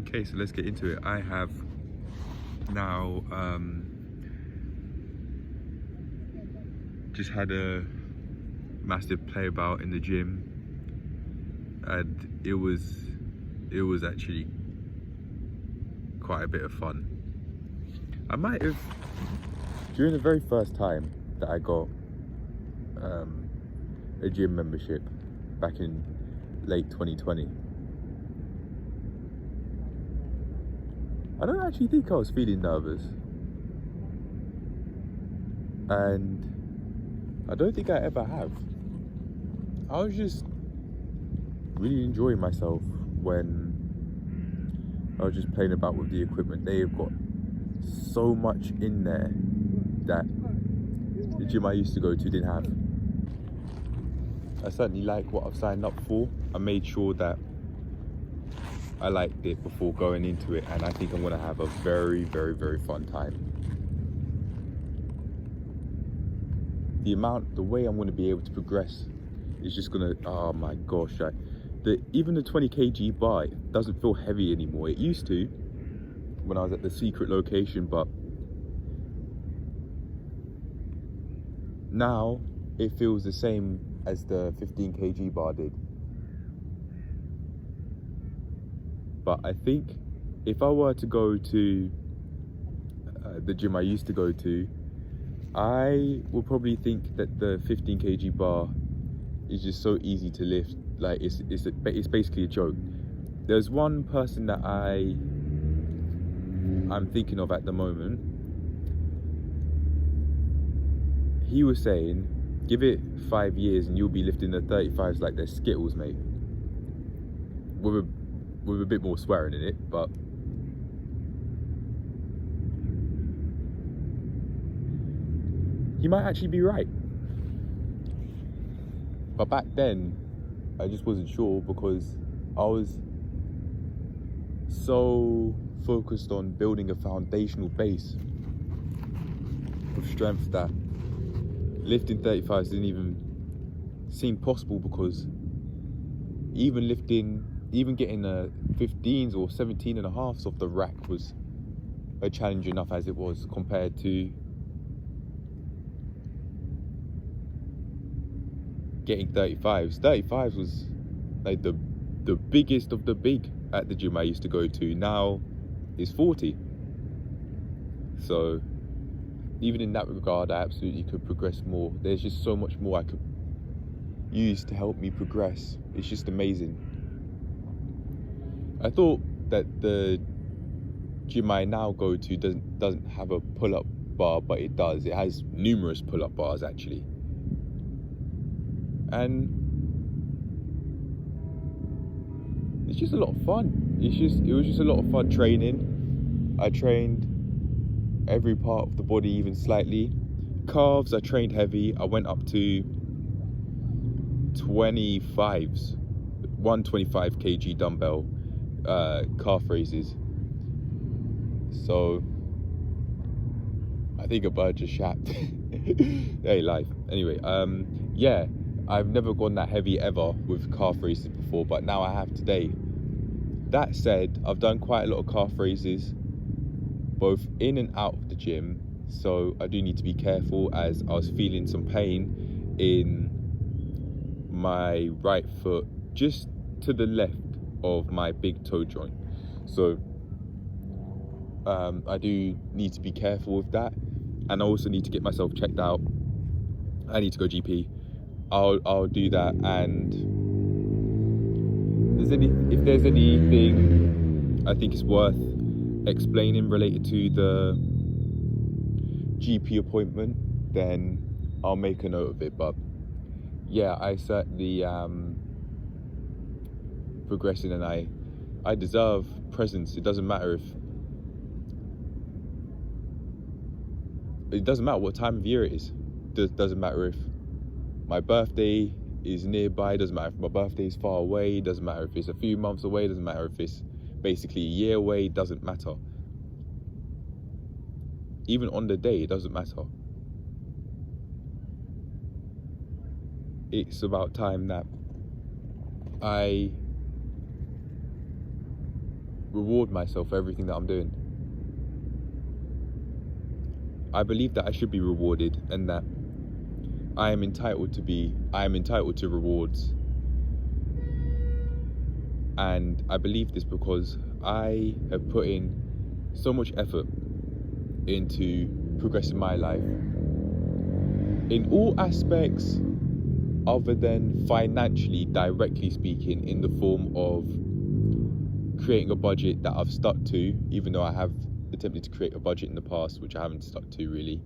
Okay, so let's get into it. I have now just had a massive play about in the gym, and it was actually quite a bit of fun. I might have, during the very first time that I got a gym membership back in late 2020, I don't actually think I was feeling nervous, and I don't think I ever have. I was just really enjoying myself when I was just playing about with the equipment. They've got so much in there that the gym I used to go to didn't have. I certainly like what I've signed up for. I made sure that I liked it before going into it, and I think I'm gonna have a very, very, very fun time. The way I'm gonna be able to progress is just gonna, oh my gosh, even the 20 kg bar doesn't feel heavy anymore. It used to when I was at the secret location, but now it feels the same as the 15 kg bar did. But I think if I were to go to the gym I used to go to, I would probably think that the 15 kg bar is just so easy to lift. Like it's basically a joke. There's one person that I'm thinking of at the moment. He was saying, give it 5 years and you'll be lifting the 35s like they're Skittles, mate. With a bit more swearing in it, but he might actually be right. But back then, I just wasn't sure because I was so focused on building a foundational base of strength that lifting 35s didn't even seem possible, because even getting a 15s or 17 and a halves off the rack was a challenge enough as it was, compared to getting 35s. 35s was like the biggest of the big at the gym I used to go to. Now is 40. So even in that regard, I absolutely could progress more. There's just so much more I could use to help me progress. It's just amazing. I thought that the gym I now go to doesn't have a pull-up bar, but it does. It has numerous pull-up bars actually. And it's just a lot of fun. It was just a lot of fun training. I trained every part of the body, even slightly. Calves, I trained heavy. I went up to 25s, 125 kg dumbbell calf raises. So I think a bird just shat. Hey, life. Anyway, yeah, I've never gone that heavy ever with calf raises before, but now I have today. That said, I've done quite a lot of calf raises, both in and out of the gym, so I do need to be careful, as I was feeling some pain in my right foot, just to the left of my big toe joint. So I do need to be careful with that, and I also need to get myself checked out. I need to go GP. I'll do that, and if there's anything I think is worth explaining related to the GP appointment, then I'll make a note of it. But yeah, I certainly progressing, and I deserve presents. It doesn't matter what time of year it is. It doesn't matter if my birthday is nearby, it doesn't matter if my birthday is far away, it doesn't matter if it's a few months away, it doesn't matter if it's basically a year away, it doesn't matter. Even on the day, it doesn't matter. It's about time that I reward myself for everything that I'm doing. I believe that I should be rewarded, and that I am entitled to rewards. And I believe this because I have put in so much effort into progressing my life in all aspects other than financially, directly speaking, in the form of creating a budget that I've stuck to, even though I have attempted to create a budget in the past, which I haven't stuck to really.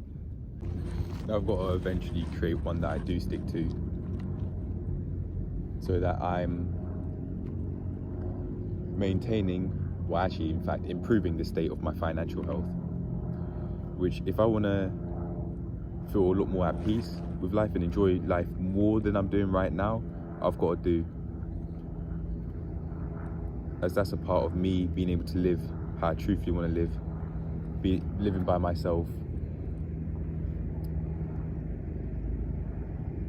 I've got to eventually create one that I do stick to, so that I'm maintaining, well actually in fact improving the state of my financial health, which if I want to feel a lot more at peace with life and enjoy life more than I'm doing right now, I've got to do, as that's a part of me being able to live how I truthfully want to live, be living by myself,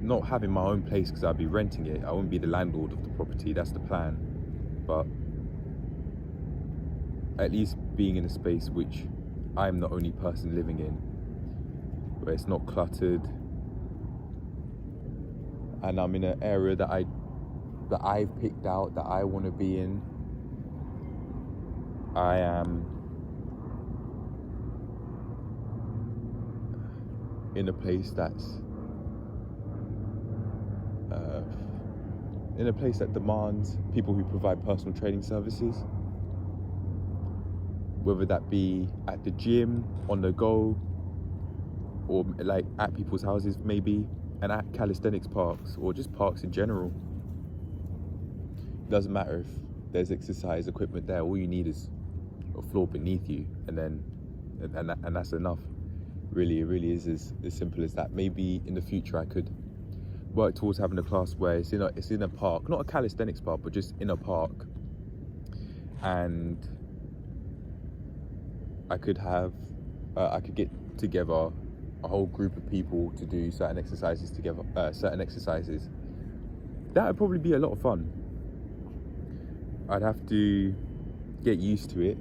not having my own place because I'd be renting it. I wouldn't be the landlord of the property, that's the plan, but at least being in a space which I'm the only person living in, where it's not cluttered, and I'm in an area that I've picked out, that I want to be in. I am in a place that demands people who provide personal training services, whether that be at the gym, on the go, or like at people's houses maybe, and at calisthenics parks, or just parks in general. Doesn't matter if there's exercise equipment there, all you need is a floor beneath you, and that's enough. Really, it really is as simple as that. Maybe in the future I could work towards having a class where it's in a park, not a calisthenics park, but just in a park, and I could get together a whole group of people to do certain exercises together. That would probably be a lot of fun. I'd have to get used to it,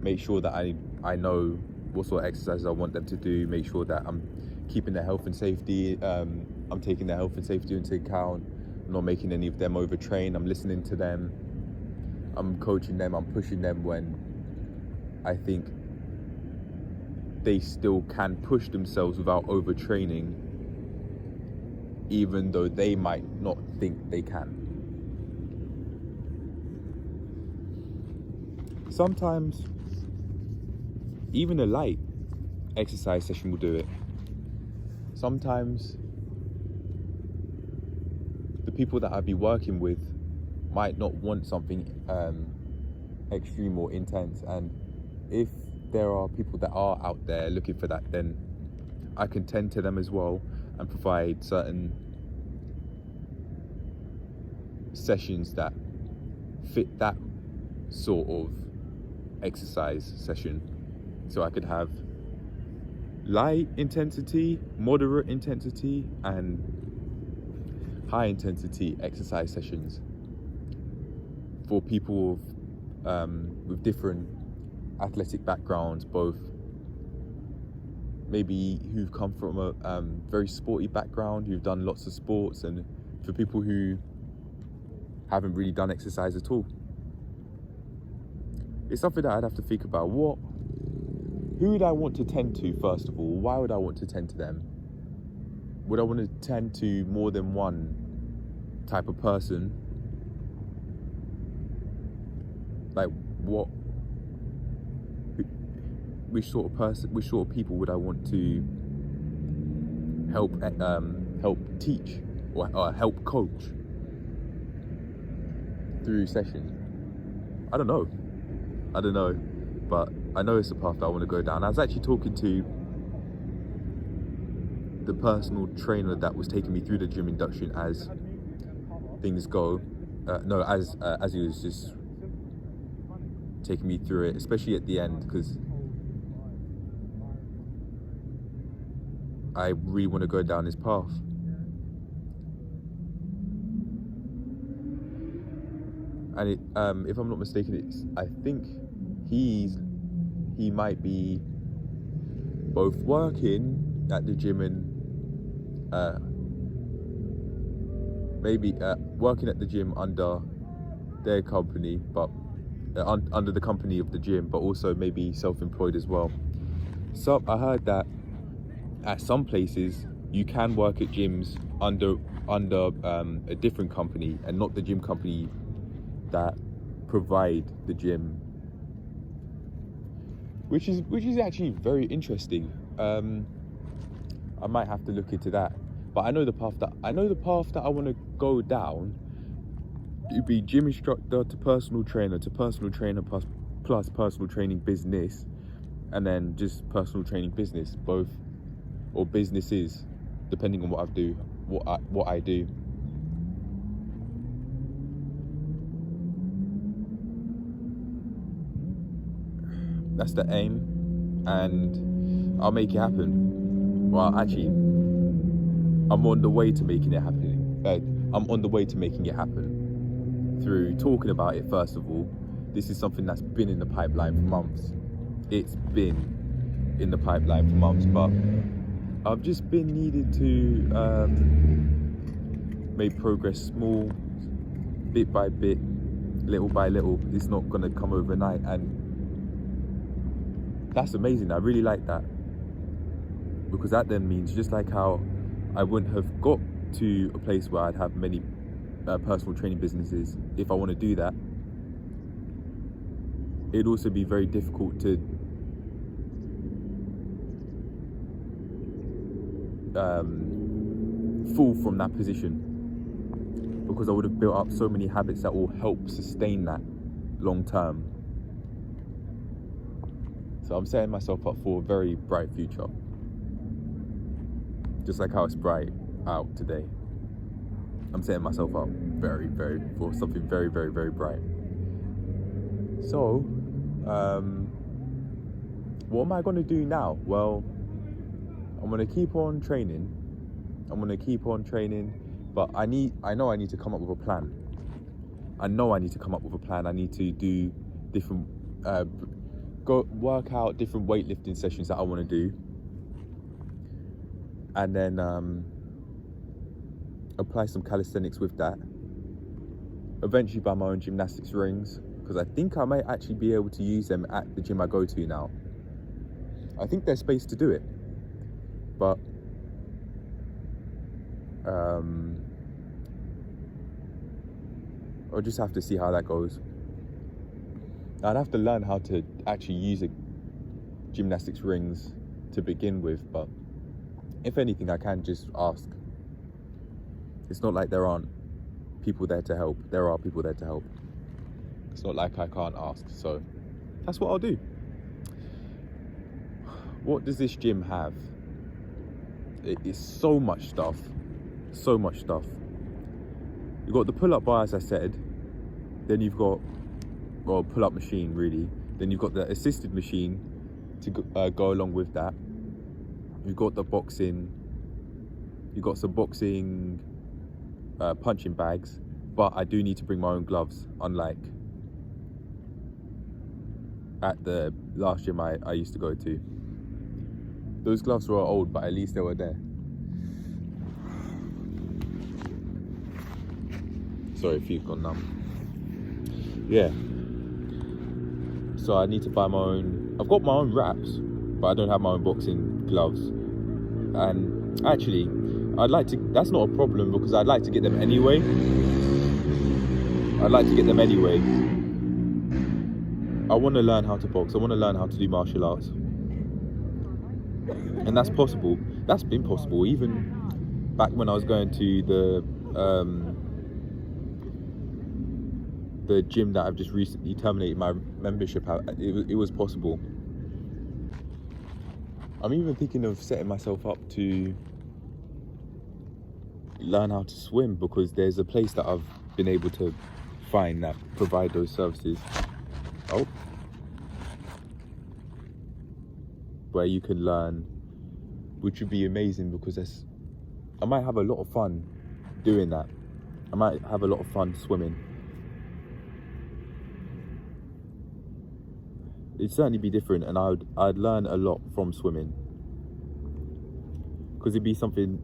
make sure that I know what sort of exercises I want them to do, make sure that I'm keeping their health and safety, I'm taking their health and safety into account, I'm not making any of them overtrain, I'm listening to them, I'm coaching them, I'm pushing them when I think they still can push themselves without overtraining, even though they might not think they can. Sometimes even a light exercise session will do it. Sometimes the people that I'd be working with might not want something extreme or intense, and if there are people that are out there looking for that, then I can tend to them as well and provide certain sessions that fit that sort of exercise session. So I could have light intensity, moderate intensity, and high intensity exercise sessions for people with different athletic backgrounds, both maybe who've come from a very sporty background, who've done lots of sports, and for people who haven't really done exercise at all. It's something that I'd have to think about. Who would I want to tend to, first of all? Why would I want to tend to them? Would I want to tend to more than one type of person? Like which sort of people would I want to help teach or help coach through sessions? I don't know, but I know it's a path that I want to go down. I was actually talking to the personal trainer that was taking me through the gym induction as things go. As he was just taking me through it, especially at the end, because I really want to go down this path. and if I'm not mistaken, I think he might be both working at the gym and maybe working at the gym under their company, but under the company of the gym, but also maybe self-employed as well. So I heard that at some places you can work at gyms under a different company and not the gym company that provide the gym, which is actually very interesting. I might have to look into that. But I know the path that I want to go down. It'd be gym instructor to personal trainer plus personal training business, and then just personal training business, both, or businesses, depending on what I do. That's the aim, and I'll make it happen. Well, actually, I'm on the way to making it happen. Through talking about it. First of all, this is something that's been in the pipeline for months. It's been in the pipeline for months, but I've just been needed to make progress small, bit by bit, little by little. It's not gonna come overnight, and that's amazing. I really like that, because that then means, just like how I wouldn't have got to a place where I'd have many personal training businesses, if I want to do that, it'd also be very difficult to fall from that position, because I would have built up so many habits that will help sustain that long term. So I'm setting myself up for a very bright future, just like how it's bright out today. I'm setting myself up for something very, very, very bright. So, what am I going to do now? Well, I'm going to keep on training. But I know I need to come up with a plan. I need to do different, go work out different weightlifting sessions that I want to do, and then apply some calisthenics with that. Eventually buy my own gymnastics rings, because I think I might actually be able to use them at the gym I go to now. I think there's space to do it, but I'll just have to see how that goes. I'd have to learn how to actually use gymnastics rings to begin with, but if anything, I can just ask. It's not like there aren't people there to help. There are people there to help. It's not like I can't ask. So that's what I'll do. What does this gym have? It's so much stuff. You've got the pull-up bar, as I said. Then you've got, well, pull-up machine really. Then you've got the assisted machine to go along with that. You've got the boxing. You've got some boxing punching bags, but I do need to bring my own gloves, unlike at the last gym I used to go to. Those gloves were old, but at least they were there. Sorry, feet gone numb. Yeah. So I need to buy my own. I've got my own wraps, but I don't have my own boxing gloves. And actually, I'd like to. That's not a problem, because I'd like to get them anyway. I want to learn how to box. I want to learn how to do martial arts, and that's possible. That's been possible even back when I was going to the gym that I've just recently terminated my membership at. It was possible. I'm even thinking of setting myself up to learn how to swim, because there's a place that I've been able to find that provide those services. Where you can learn, which would be amazing, because I might have a lot of fun doing that. I might have a lot of fun swimming. it'd certainly be different, and I'd learn a lot from swimming, because it'd be something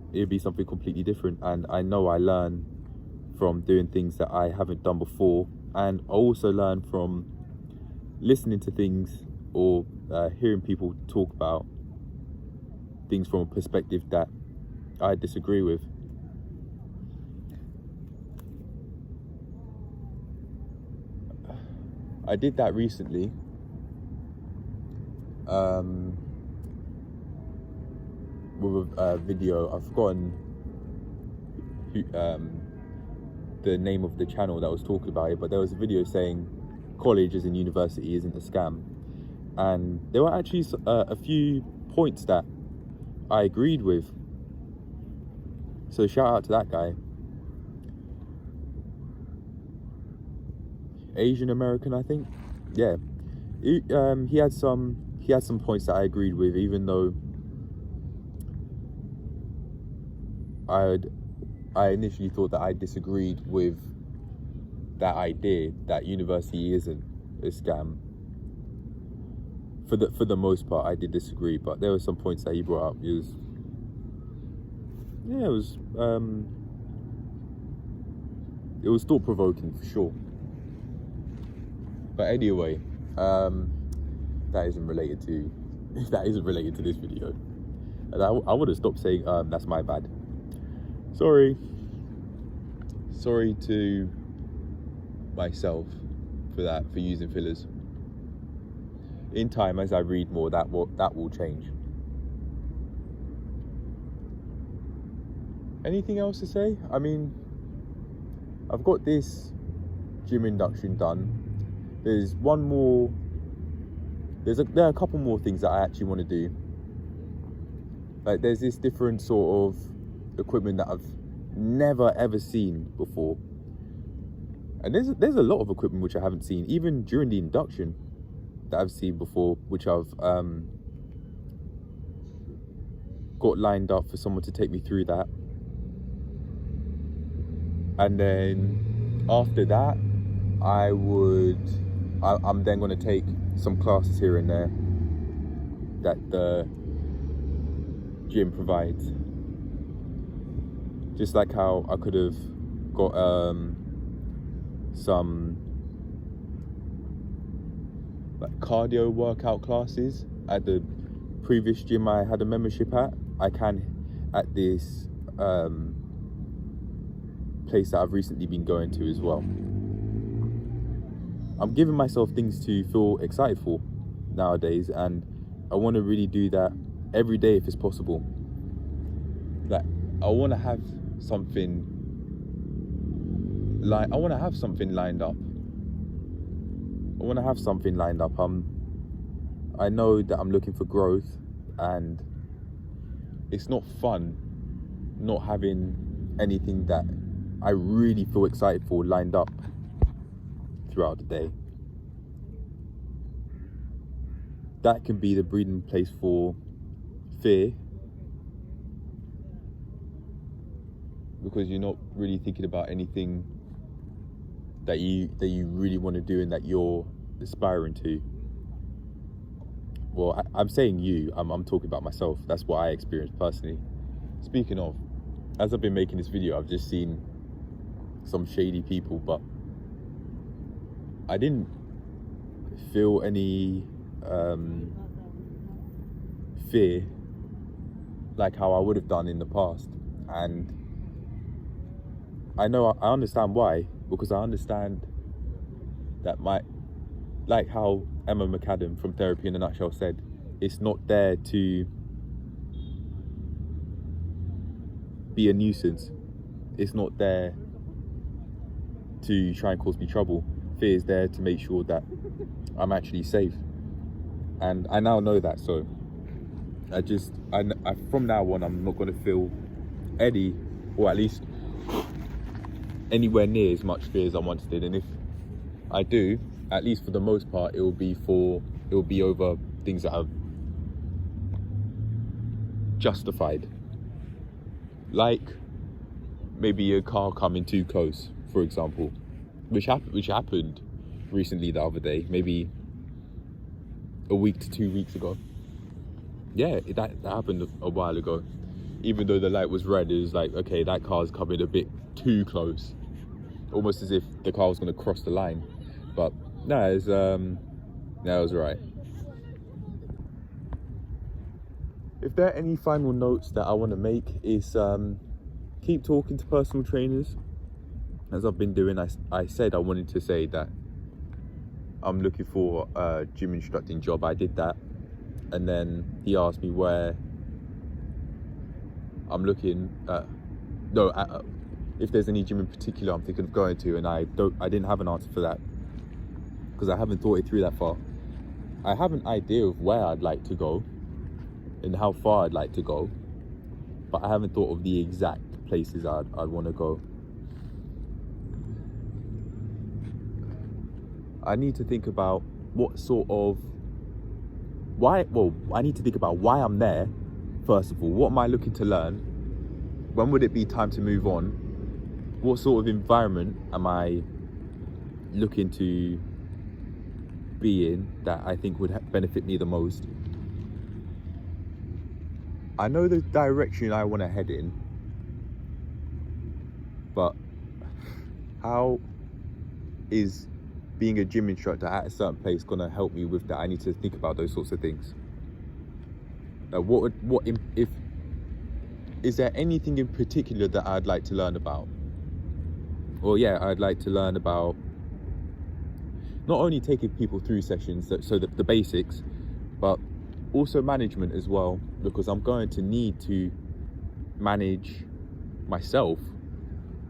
completely different. And I know I learn from doing things that I haven't done before, and I also learn from listening to things or hearing people talk about things from a perspective that I disagree with. I did that recently. With a video, I've forgotten the name of the channel that was talking about it, but there was a video saying college as in university isn't a scam, and there were actually a few points that I agreed with. So shout out to that guy. Asian American, I think. Yeah, he had some points that I agreed with, even though I initially thought that I disagreed with that idea that university isn't a scam. For the most part, I did disagree, but there were some points that he brought up. It was thought-provoking for sure. But anyway, that isn't related to this video. And I would have stopped saying that's my bad. Sorry to myself for using fillers. In time, as I read more, that will change. Anything else to say? I mean, I've got this gym induction done. There are a couple more things that I actually want to do. Like, there's this different sort of equipment that I've never ever seen before, and there's a lot of equipment which I haven't seen, even during the induction, that I've seen before, which I've got lined up for someone to take me through that. And then after that, I'm then going to take some classes here and there that the gym provides. Just like how I could have got some like cardio workout classes at the previous gym I had a membership at, I can at this place that I've recently been going to as well. I'm giving myself things to feel excited for nowadays, and I want to really do that every day if it's possible. Like, I want to have something lined up. I know that I'm looking for growth, and it's not fun not having anything that I really feel excited for lined up throughout the day. That can be the breeding place for fear, because you're not really thinking about anything that you really want to do and that you're aspiring to. Well, I'm saying I'm talking about myself. That's what I experienced personally. Speaking of, as I've been making this video, I've just seen some shady people, but I didn't feel any fear like how I would have done in the past. And I understand why, because I understand that like how Emma McAdam from Therapy in a Nutshell said, it's not there to be a nuisance. It's not there to try and cause me trouble. Fear is there to make sure that I'm actually safe. And I now know that, so I from now on, I'm not going to feel any, or at least anywhere near as much fear as I once did. And if I do, at least for the most part, it will be over things that are justified, like maybe a car coming too close, for example, which happened recently the other day. Maybe a week to 2 weeks ago. Yeah, that happened a while ago. Even though the light was red, it was like, okay, that car's coming a bit too close, almost as if the car was going to cross the line. But no, it was right. If there are any final notes that I want to make, is keep talking to personal trainers. As I've been doing, I said I wanted to say that I'm looking for a gym instructing job. I did that, and then he asked me where I'm looking. If there's any gym in particular I'm thinking of going to, and I didn't have an answer for that because I haven't thought it through that far. I have an idea of where I'd like to go and how far I'd like to go, but I haven't thought of the exact places I'd want to go. I need to think about I need to think about why I'm there. First of all, what am I looking to learn? When would it be time to move on? What sort of environment am I looking to be in that I think would benefit me the most? I know the direction I want to head in, but how is being a gym instructor at a certain place going to help me with that? I need to think about those sorts of things. Is there anything in particular that I'd like to learn about? Well, yeah, I'd like to learn about not only taking people through sessions, so the basics, but also management as well, because I'm going to need to manage myself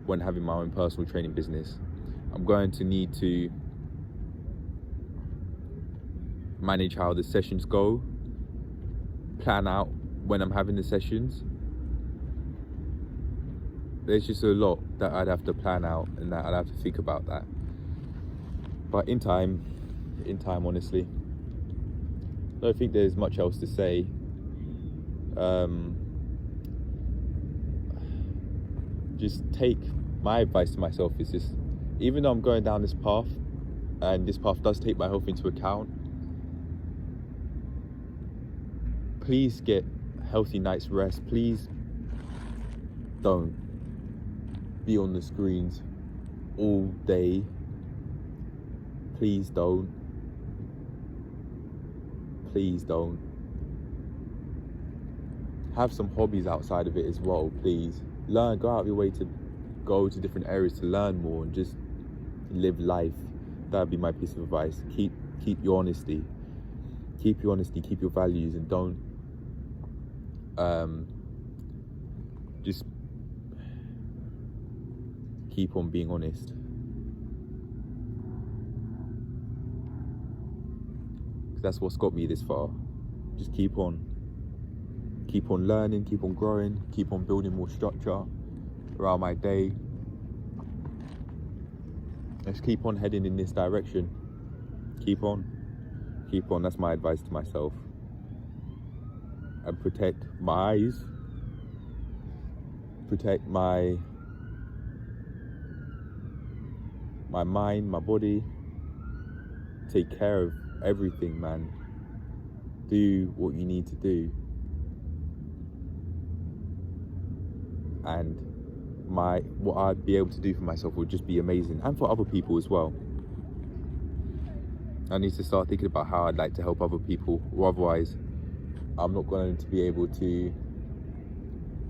when having my own personal training business. I'm going to need to manage how the sessions go, plan out when I'm having the sessions. There's just a lot that I'd have to plan out, and that I'd have to think about that. But in time, honestly, I don't think there's much else to say. Just take my advice to myself is just, even though I'm going down this path, and this path does take my health into account, please get healthy night's rest. Please don't be on the screens all day. Please don't. Have some hobbies outside of it as well, please. Go out of your way to go to different areas to learn more and just live life. That'd be my piece of advice. Keep your honesty. Keep your values, and don't just keep on being honest. That's what's got me this far. Just keep on learning, keep on growing, keep on building more structure around my day. Let's keep on heading in this direction. Keep on. That's my advice to myself. And protect my eyes, protect my mind, my body. Take care of everything, man. Do what you need to do. And what I'd be able to do for myself would just be amazing, and for other people as well. I need to start thinking about how I'd like to help other people, or otherwise I'm not going to be able to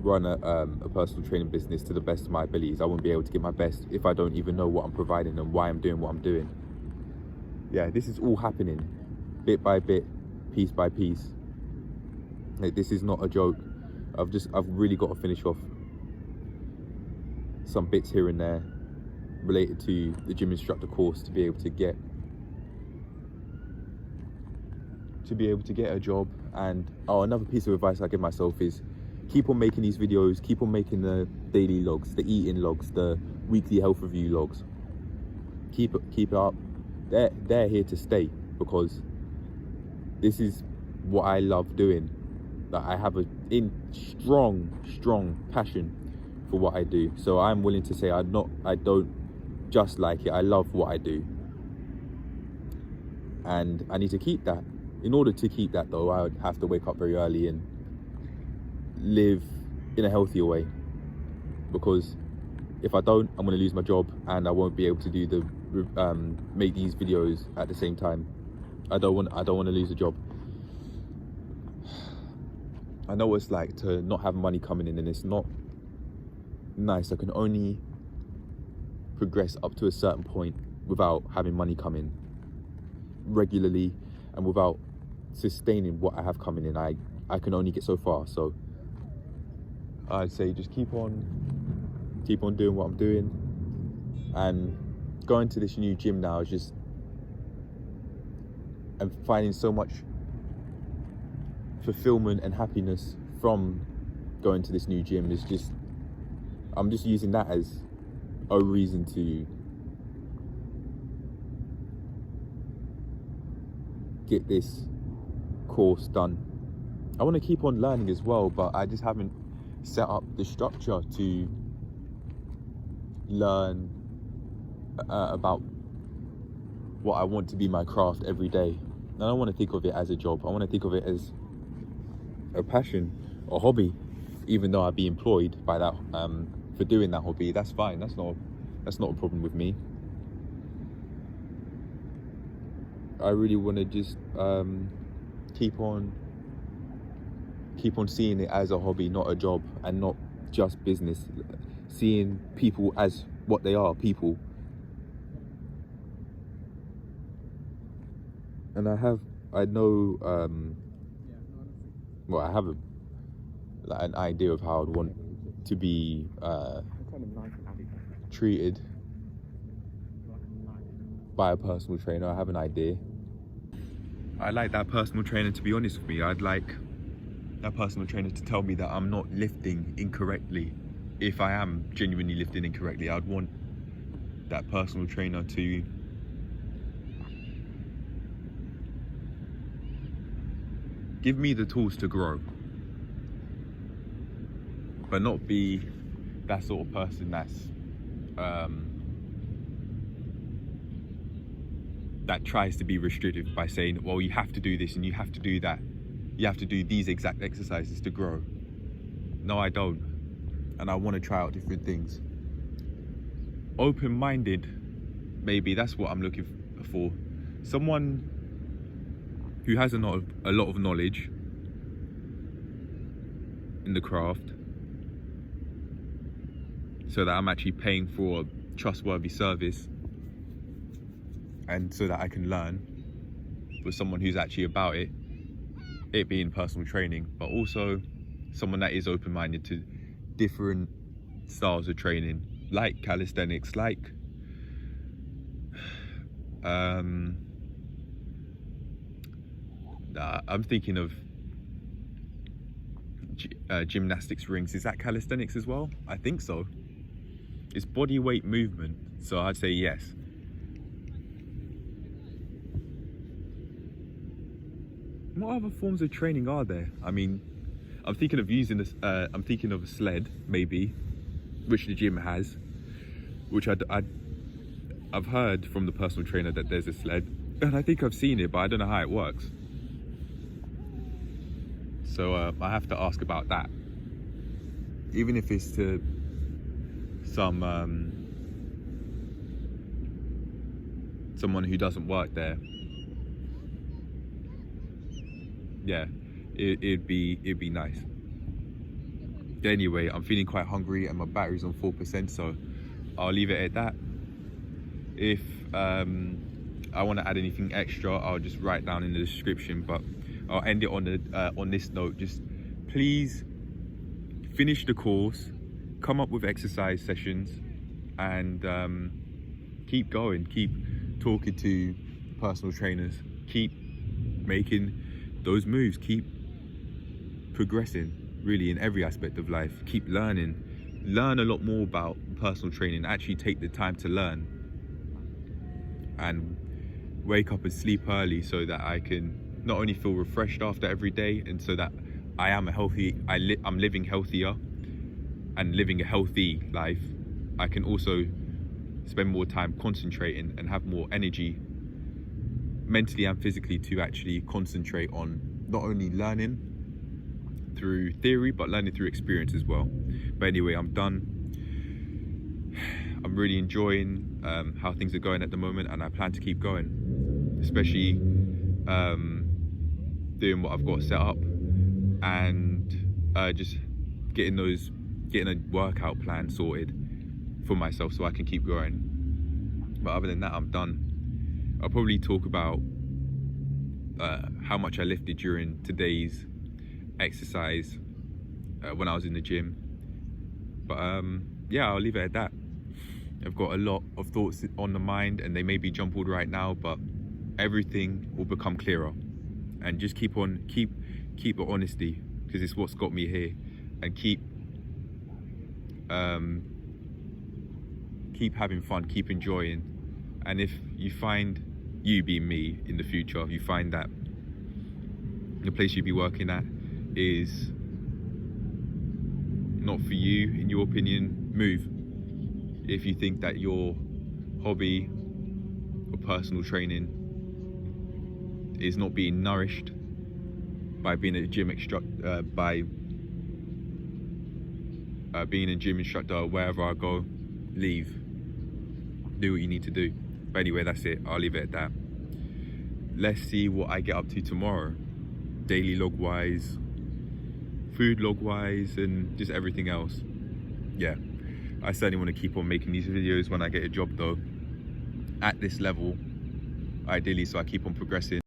run a personal training business to the best of my abilities. I won't be able to give my best if I don't even know what I'm providing and why I'm doing what I'm doing. Yeah, this is all happening bit by bit, piece by piece. This is not a joke. I've really got to finish off some bits here and there related to the gym instructor course to be able to get a job. And another piece of advice I give myself is keep on making these videos, keep on making the daily logs, the eating logs, the weekly health review logs. Keep it up. They're here to stay, because this is what I love doing. That I have a strong passion for what I do. So I'm willing to say I don't just like it. I love what I do, and I need to keep that. In order to keep that though, I would have to wake up very early and live in a healthier way, because if I don't, I'm going to lose my job and I won't be able to do the make these videos at the same time. I don't want to lose a job. I know what it's like to not have money coming in, and it's not nice. I can only progress up to a certain point without having money come in regularly, and without sustaining what I have coming in. I can only get so far. So I'd say just keep on doing what I'm doing, and going to this new gym now is just, I'm finding so much fulfillment and happiness from going to this new gym. Is just, I'm just using that as a reason to get this course done. I want to keep on learning as well, but I just haven't set up the structure to learn about what I want to be my craft every day. I don't want to think of it as a job. I want to think of it as a passion, a hobby. Even though I'd be employed by that for doing that hobby, that's fine. That's not a problem with me. I really want to just keep on seeing it as a hobby, not a job, and not just business. Seeing people as what they are, people. And I have an idea of how I'd want to be treated by a personal trainer. I have an idea. I'd like that personal trainer to be honest with me. I'd like that personal trainer to tell me that I'm not lifting incorrectly. If I am genuinely lifting incorrectly, I'd want that personal trainer to give me the tools to grow, but not be that sort of person that tries to be restrictive by saying, well, you have to do this and you have to do that. You have to do these exact exercises to grow. No, I don't. And I want to try out different things. Open-minded, maybe that's what I'm looking for. Someone who has a lot of knowledge in the craft, so that I'm actually paying for a trustworthy service, and so that I can learn with someone who's actually about it being personal training, but also someone that is open-minded to different styles of training, like calisthenics, like I'm thinking of gymnastics rings. Is that calisthenics as well? I think so. It's body weight movement, so I'd say yes. What other forms of training are there? I mean, I'm thinking of using this. I'm thinking of a sled, maybe, which the gym has. Which I've heard from the personal trainer that there's a sled, and I think I've seen it, but I don't know how it works. So I have to ask about that. Even if it's to someone who doesn't work there. Yeah, it'd be nice. Anyway, I'm feeling quite hungry and my battery's on 4%, so I'll leave it at that. If I want to add anything extra, I'll just write down in the description, but I'll end it on this note. Just please finish the course, come up with exercise sessions, and keep going, keep talking to personal trainers, keep making those moves, keep progressing really in every aspect of life. Keep learn a lot more about personal training. Actually take the time to learn, and wake up and sleep early so that I can not only feel refreshed after every day, and so that I am I'm living healthier and living a healthy life. I can also spend more time concentrating and have more energy mentally and physically to actually concentrate on not only learning through theory but learning through experience as well. But anyway, I'm done. I'm really enjoying how things are going at the moment, and I plan to keep going, especially doing what I've got set up, and just getting a workout plan sorted for myself so I can keep going. But other than that, I'm done. I'll probably talk about how much I lifted during today's exercise when I was in the gym. But yeah, I'll leave it at that. I've got a lot of thoughts on the mind, and they may be jumbled right now, but everything will become clearer. And just keep the honesty, because it's what's got me here, and keep having fun, keep enjoying. And if you find, you being me in the future, you find that the place you'd be working at is not for you, in your opinion, move. If you think that your hobby or personal training is not being nourished by being a gym instructor, being a gym instructor, wherever I go, leave. Do what you need to do. But anyway, that's it. I'll leave it at that. Let's see what I get up to tomorrow, daily log wise, food log wise, and just everything else. Yeah, I certainly want to keep on making these videos when I get a job though, at this level, ideally, so I keep on progressing.